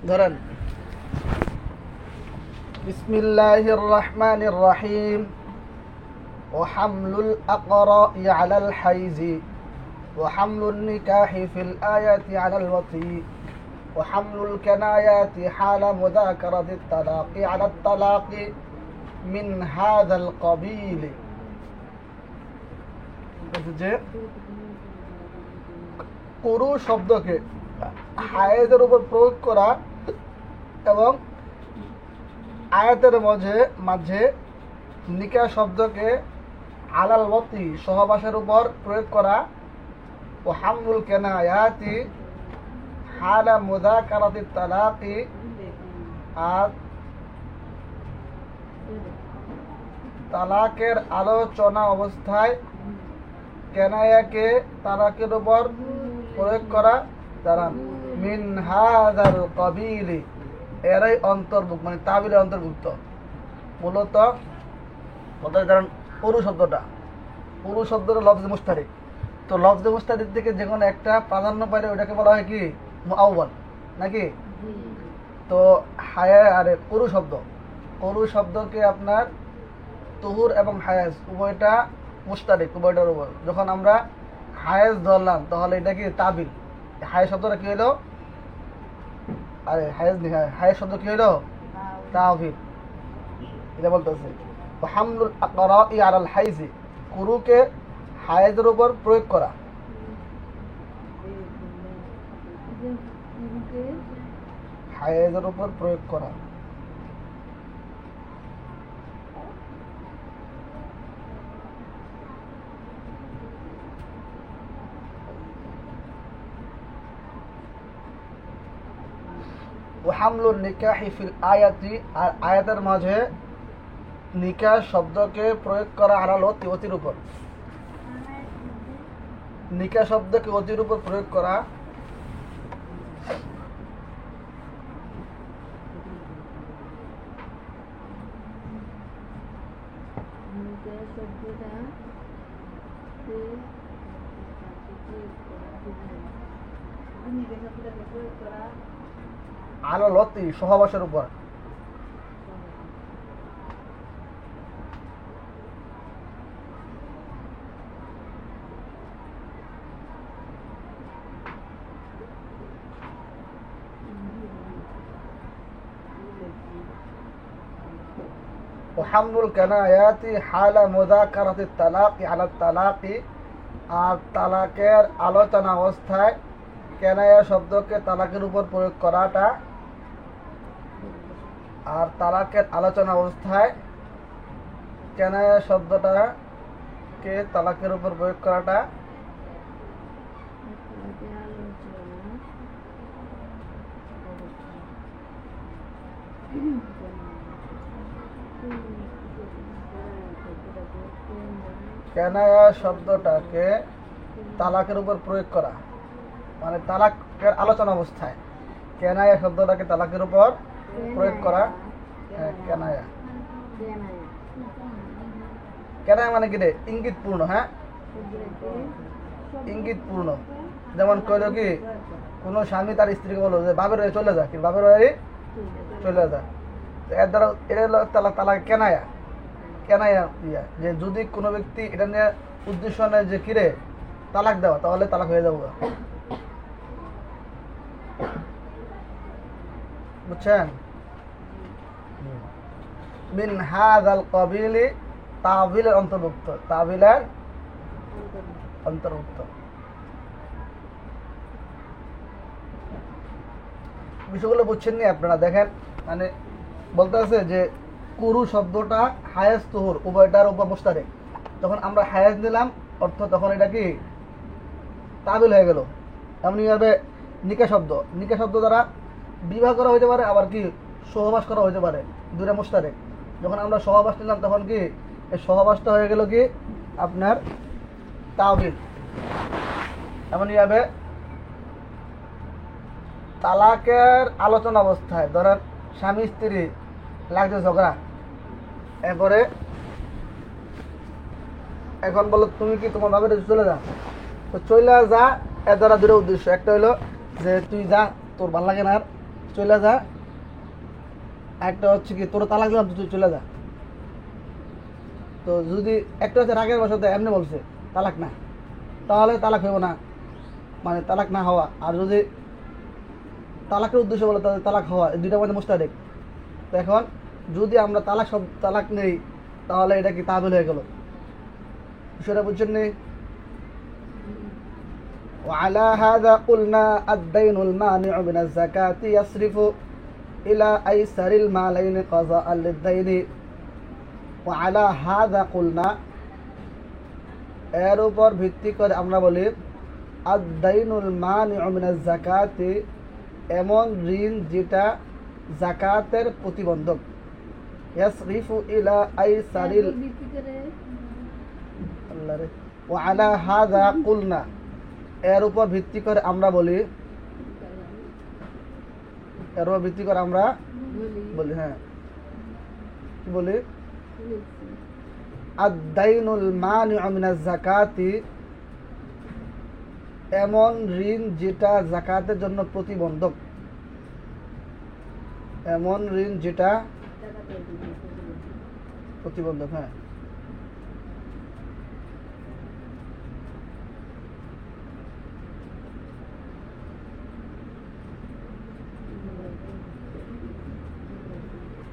ধরেন বিসমিল্লাহির রহমানির রহিম ওয়াহামলুল আকরা'i আলাল হাইজি ওয়াহামলুন নিকাহি ফিল আয়াতি আলাল ওয়াতি ওয়াহামলুল কানায়াতি হালা মুযাকারাতিত তালাকি আলাত তালাকি মিন হাযাল কাবিল। যে কুরু শব্দকে হায়েজের উপর প্রয়োগ করা এবং আয়াতের মাঝে নিকা শব্দকে আলাল ওয়াতি সহবাসের উপর প্রয়োগ করা ও হামলুল কানায়াতি হালা মুযাকারাতিত তালাকি আর তালাকের আলোচনা অবস্থায় কেনায়াকে তালাকের উপর প্রয়োগ করা দ্বারা মিন হাযাল কাবিলি এরাই অন্তর্ভুক্ত, মানে তাবিলের অন্তর্ভুক্ত। মূলত ধরেন পুরু শব্দটা লফজ মুস্তারিক। তো লফজ মুস্তারিক থেকে যে কোনো একটা প্রাধান্য পাইলে ওটাকে বলা হয় কি মুআওয়াল নাকি। তো হায়া আরে পুরু শব্দকে আপনার তুহুর এবং হায়াজ উভয়টা মুস্তারিক, উভয়টার উপর। যখন আমরা হায়াজ ধরলাম তাহলে এটা কি তাবিল। হায়াজ শব্দটা কি হলো, আরে হায়াজ শব্দ কি হলো তাবিল। এটা বলতেছে হামলুল আকরা'i আলাল হাইজি, কুরুকে হায়াজের উপর প্রয়োগ করা। হায়াজের উপর প্রয়োগ করা ওয়াহামলুন নিকাহি ফিল আয়াতি, আর আয়াতের মাঝে নিকাহ শব্দকে প্রয়োগ করা আলাল ওয়াতি, অতির উপর। নিকাহ শব্দকে অতির উপর প্রয়োগ করা আলাল ওয়াতি সহবাসের উপর। ওয়াহামলুল কানায়াতি হালা মুযাকারাতিত তালাকি আলাত তালাকি, আর তালাকের আলোচনা অবস্থায় কেনায়া শব্দকে তালাকের উপর প্রয়োগ করাটা, আর তালাকের আলোচনা অবস্থায় কেনায়া শব্দটাকে তালাকের উপর প্রয়োগ করাটা কেনায়া শব্দটাকে তালাকের উপর প্রয়োগ করা, মানে তালাকের আলোচনা অবস্থায় কেনায়া শব্দটাকে তালাকের উপর প্রয়োগ করা। কেনায়া মানে কি রে, ইঙ্গিত পূর্ণ। হ্যাঁ, ইঙ্গিত পূর্ণ। যেমন কইল কি কোন স্বামী তার স্ত্রীকে বললো যে বাপের বাড়ি চলে যা, কিন্তু বাপের বাড়ি চলে যা, এর দ্বারা এটা হলো তালাক কেনায়া ইয়া। যে যদি কোনো ব্যক্তি এটা নিয়ে উদ্দেশ্য নেয় যে কিরে তালাক দেওয়া, তাহলে তালাক হয়ে যাবো। বুঝছেন? মিন হাযাল কাবিলি তাবিলের অন্তর্ভুক্ত, বিষয়গুলো বুঝছেন নি আপনারা? দেখেন, মানে বলতে আছে যে কুরু শব্দটা হায়াজ তুহুর উভয়টার উপর মুস্তারিক। যখন আমরা হায়াজ নিলাম অর্থ, তখন এটা কি তাবিল হয়ে গেল। এমনি ভাবে নিকা শব্দ দ্বারা বিবাহ করা হইতে পারে, আবার কি সহবাস করা হইতে পারে, দুইটা মুস্তারিক। যখন আমরা সহবাস নিলাম তখন কি এই সহবাসটা হয়ে গেল কি আপনার তাবিল। এমনি ভাবে তালাকের আলোচনা অবস্থায় ধরেন স্বামী স্ত্রী লাগছে ঝগড়া, এরপরে এখন বলো তুমি কি তোমার বাপের চলে যা, তো চলে যা এর দ্বারা দুটো উদ্দেশ্য। একটা হইলো যে তুই যা, তোর ভাল লাগে না আর চলে যা, একটা হচ্ছে কি তোর তালাক দিলাম তুই চলে যা। তো যদি একটা হচ্ছে রাগের বশতে এমনি বলছে তালাক না, তাহলে তালাক হইব না, মানে তালাক না হওয়া। আর যদি তালাকের উদ্দেশ্য বলে তাহলে তালাক হওয়া, এই দুইটার মধ্যে মুস্তারিক। তো এখন যদি আমরা তালাক নেই তাহলে এটা কি তাবিল হয়ে গেল, বিষয়টা বুঝছেন নি? وعلى هذا قلنا الدين المانع من الزكاة يصرف إلى أيسر المالين قضاء للدين وعلى هذا قلنا এর উপর ভিত্তি করে আমরা বলি আদ-দাইনুল মানিউ মিনাজ যাকাতি, এমন ঋণ যেটা যাকাতের প্রতিবন্ধক। ইয়াসরিফু ইলা আইসারিল আল্লাহরে ওয়া আলা হাযা কুলনা, এর উপর ভিত্তি করে আমরা বলি, এর উপর ভিত্তি করে আমরা বলি, হ্যাঁ কি বলি, আদ-দাইনুল মানিউ মিনাজ যাকাতি, এমন ঋণ যেটা যাকাতের জন্য প্রতিবন্ধক, এমন ঋণ যেটা প্রতিবন্ধক। হ্যাঁ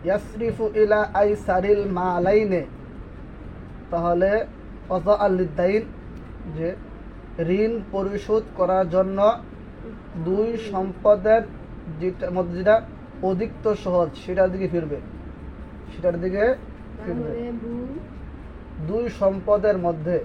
ইয়াসরিফু ইলা আইসারিল মালাইনে, তাহলে কযাআল লিদ-দাইন, যে ঋণ পরিশোধ করার জন্য দুই সম্পদের মধ্যে যেটা অধিকতর সহজ সেটার দিকে ফিরবে, সেটার দিকে ফিরবে। দুই সম্পদের মধ্যে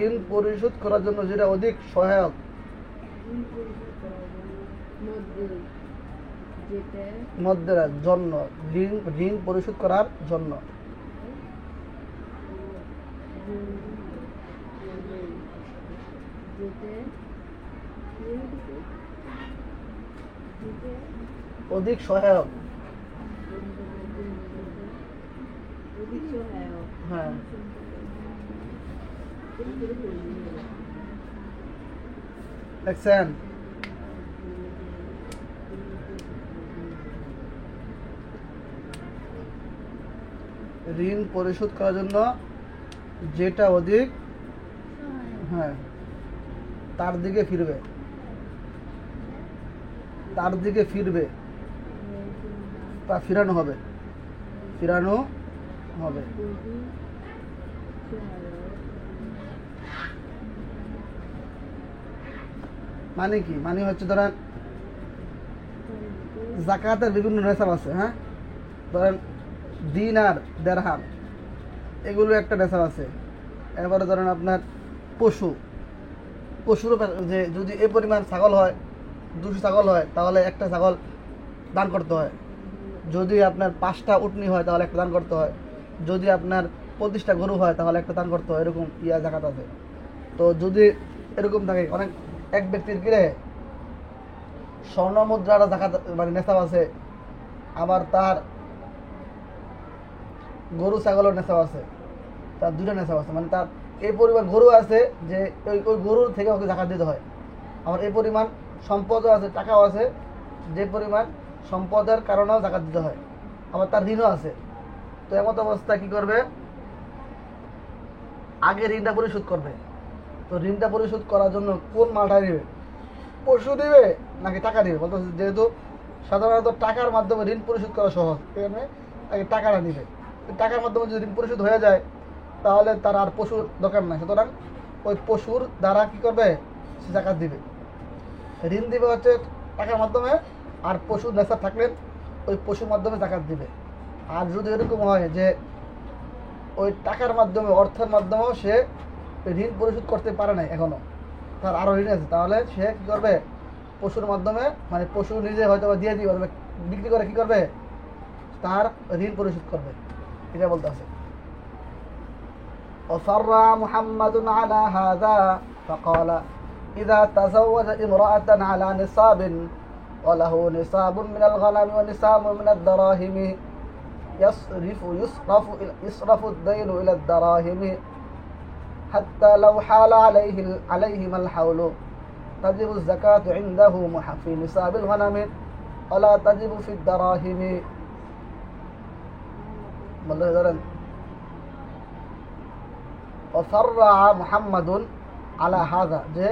ঋণ পরিশোধ করার জন্য যেটা অধিক সহায়ক, মধ্যে জন্য, ঋণ পরিশোধ করার জন্য। অধিক সহায়ক, হ্যাঁ দেখছেন? ঋণ পরিশোধ করার জন্য যেটা অধিক, হ্যাঁ তার দিকে ফিরবে, তার দিকে ফিরবে, তা ফিরানো হবে, ফিরানো হবে। মানে কি, মানে হচ্ছে ধরেন যাকাতের বিভিন্ন নেশাব আছে, হ্যাঁ ধরেন দিনার, দিরহাম, এগুলো একটা নেশাব আছে। এবারে ধরেন আপনার পশুরও যে যদি এই পরিমাণ ছাগল হয়, 200 ছাগল হয় তাহলে একটা ছাগল দান করতে হয়, যদি আপনার 5টা উটনি হয় তাহলে একটা দান করতে হয়, যদি আপনার 25টা গরু হয় তাহলে একটা দান করতে হয়, এরকম জাকাত আছে। তো যদি এরকম থাকে, অনেক এক ব্যক্তির কিরে স্বর্ণ মুদ্রার জাকাত মানে নেশাব আছে, আবার তার গরু ছাগলের নেশাব আছে, তার 2টা নেশাব আছে, মানে তার এই পরিমাণ গরু আছে যে ওই গরুর থেকে ওকে জাকাত দিতে হয়, আবার এই পরিমাণ সম্পদও আছে, টাকাও আছে, যে পরিমাণ সম্পদের কারণেও জাকাত দিতে হয়, আবার তার ঋণও আছে। তো এমত অবস্থায় কি করবে, আগে ঋণটা পরিশোধ করবে। তো ঋণটা পরিশোধ করার জন্য কোন মালটা নেবে, পশু দিবে নাকি টাকা দিবে? বলতে যেহেতু সাধারণত টাকার মাধ্যমে ঋণ পরিশোধ করা সহজ, এখানে আগে টাকাটা নিবে। টাকার মাধ্যমে যদি ঋণ পরিশোধ হয়ে যায় তাহলে তার আর পশুর দরকার নাই, সুতরাং ওই পশুর দ্বারা কি করবে, সে জাকাত দিবে। ঋণ দিবে হচ্ছে টাকার মাধ্যমে, আর পশুর নেশা থাকলে ওই পশুর মাধ্যমে জাকাত দিবে। আর যদি এরকম হয় যে ওই টাকার মাধ্যমে, অর্থের মাধ্যমেও সে ঋণ পরিশোধ করতে পারে নাই এখনো, তার আরও ঋণ আছে, তাহলে সে কী করবে, পশুর মাধ্যমে, মানে পশু নিজে হয়তো দিয়ে দিবে, বিক্রি করে কী করবে, তার ঋণ পরিশোধ করবে, এটা বলতে আছে। وصر محمد على هذا فقال إذا تزوج امرأة على نصاب وله نصاب من الغنم ونصاب من الدراهم يصرف الدين إلى الدراهم حتى لو حال عليهما الحول تجب الزكاة عنده في نصاب الغنم ولا تجب في الدراهم وفرع محمد على هذا যে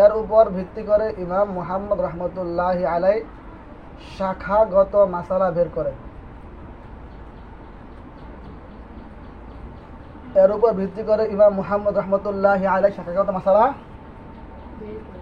এর উপর ভিত্তি করে ইমাম মুহাম্মদ রাহমাতুল্লাহি আলাই শাখাগত মাসালা বের করেন। এর উপর ভিত্তি করে ইমাম মুহাম্মদ রাহমাতুল্লাহি আলাই শাখাগত মাসালা বের করেন।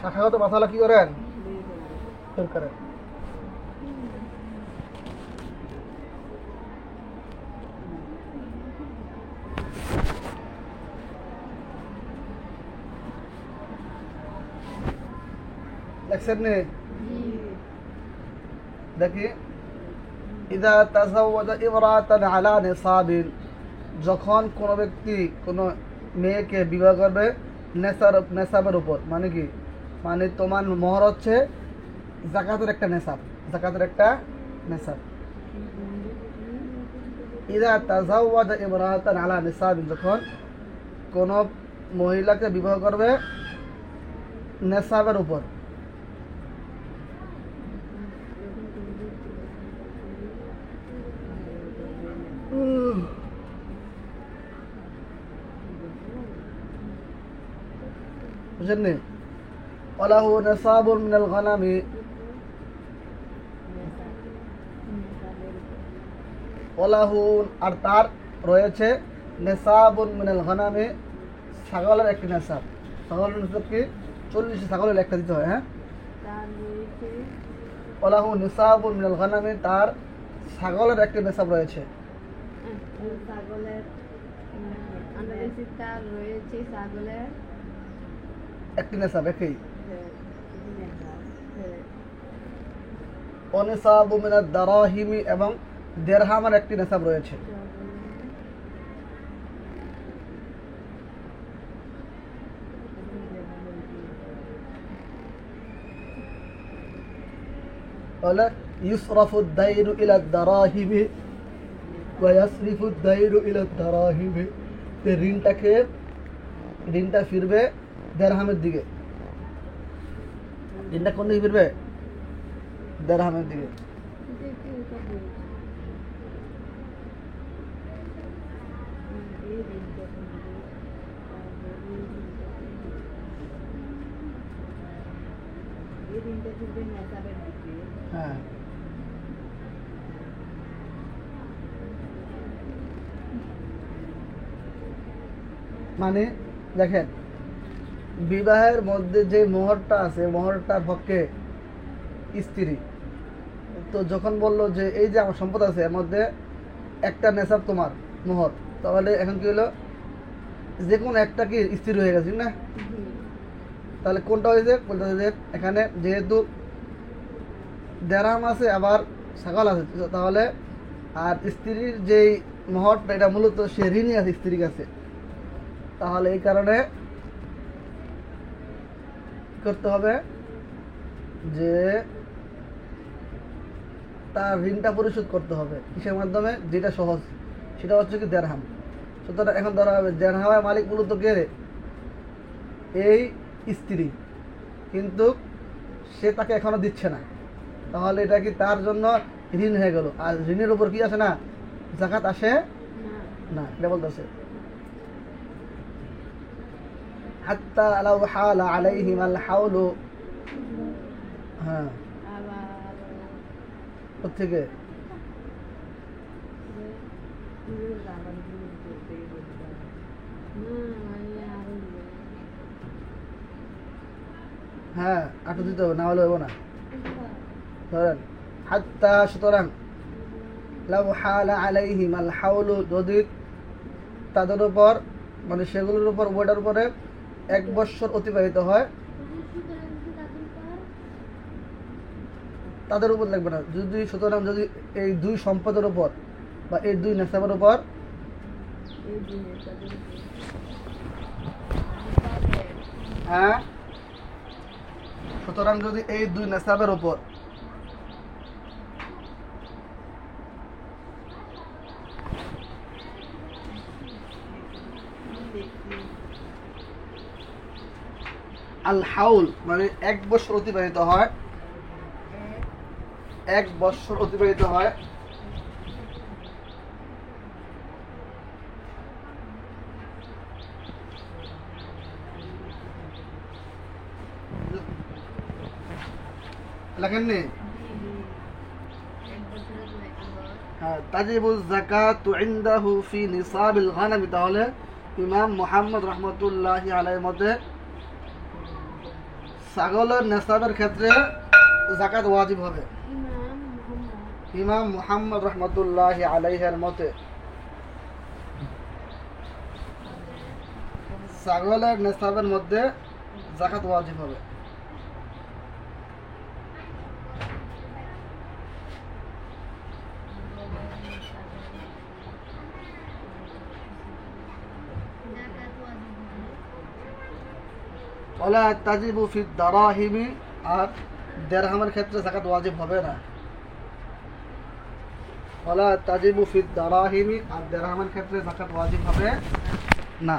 শাখাগত মাসালা কি করেন? বের করেন। দেখছেন নি? দেখি ইদা তাযাওয়াজা ইমরাতান আলা নিসাবিন, যখন কোনো ব্যক্তি কোনো মেয়েকে বিবাহ করবে নেসাবের উপর, মানে কি, মানে তোমার মোহর হচ্ছে যাকাতের একটা নেসাব, যাকাতের একটা নেসাব। ইদা তাযাওয়াজা ইমরাতান আলা নিসাবিন, যখন কোনো মহিলাকে বিবাহ করবে নেসাবের উপর, বুঝলেন? ওয়ালাহু নিসাবুন মিনাল গানামি, ওয়ালাহু আর তার রয়েছে নিসাবুন মিনাল গানামি, ছাগলের একটি নেসাব। ছাগলের নেসাব কি? 40 ছাগলের একটা দিতে হয়। হ্যাঁ, ওয়ালাহু নিসাবুন মিনাল গানামি, তার ছাগলের একটি নেসাব রয়েছে। একটি নেসাব একই। অনিসাবু মিনাদ দারাহিমি, এবং দিরহামের একটি নেসাব রয়েছে। তাহলে ইউসরাফুদ দাইরু ইলা দারাহিমি ওয়া ইয়াসরিফুদ দাইরু ইলা দারাহিমি, ঋণটা ফিরবে দিরহামের দিকে। ঋণটা কোন দিকে ফিরবে? দিরহামের দিকে। হ্যাঁ, মানে দেখেন, বিবাহের মধ্যে যে মোহরটা আছে, মোহরটার পক্ষে স্ত্রী। তো যখন বললো যে এই যে আমার সম্পদ আছে এর মধ্যে একটা নেশাব তোমার মোহর, তাহলে এখন কি হলো, যে কোনো একটা কি স্ত্রী হয়ে গেছে না? তাহলে কোনটা হয়েছে? বলতে যে এখানে যেহেতু দেরহাম আছে আবার ছাগল আছে, তাহলে আর স্ত্রীর যেই মোহরটা এটা মূলত সে ঋণী আছে স্ত্রীর কাছে, তাহলে এই কারণে করতে হবে যে তার ঋণটা পরিশোধ করতে হবে। কিসের মাধ্যমে? যেটা সহজ, সেটা হচ্ছে কি দেরহাম। সুতরাং এখন ধরা হবে দেরহামের মালিক মূলত কে? এই স্ত্রী, কিন্তু সে তাকে এখনো দিচ্ছে না, তাহলে এটা কি তার জন্য ঋণ হয়ে গেল। আর ঋণের উপর কি আসে না? যাকাত আসে না। এটা বলতেছে হাত্তা লাউ হালা আলাইহিমাল হাউলু। হ্যাঁ, থেকে হ্যাঁ আটু দিতে হবে, না হলে হইব না। ধরেন হাত্তা, সুতরাং লাউ হালা আলাইহিম আল হাউলু, যদি তাদের উপর মানে সেগুলোর উপর ওটার উপরে 1 বছর অতিবাহিত হয়, তাদের উপর লাগবে না। যদি সুতরাং যদি এই দুই সম্পদের উপর বা এই দুই নেশাবের উপর হ্যাঁ, সুতরাং যদি এই দুই নেশাবের উপর আল হাউল মানে 1 বছর অতিবাহিত হয়, 1 বছর অতিবাহিত হয়, লেখেননি? হ্যাঁ, তাজিবু যাকাতু ইনদাহু ফি নিসাবিল গানাম, তাহলে ইমাম মুহাম্মদ রাহমাতুল্লাহি আলাইহির মতে ছাগলের নেসাবের ক্ষেত্রে যাকাত ওয়াজিব হবে। ইমাম মুহাম্মদ রাহমাতুল্লাহি আলাইহির মতে ছাগলের নেসাবের মধ্যে যাকাত ওয়াজিব হবে। ওয়ালা তাজিবু ফি দারাহিমি, আর দিরহামের ক্ষেত্রে যাকাত ওয়াজিব হবে না। ওয়ালা তাজিবু ফি দারাহিমি, আর দিরহামের ক্ষেত্রে যাকাত ওয়াজিব হবে না।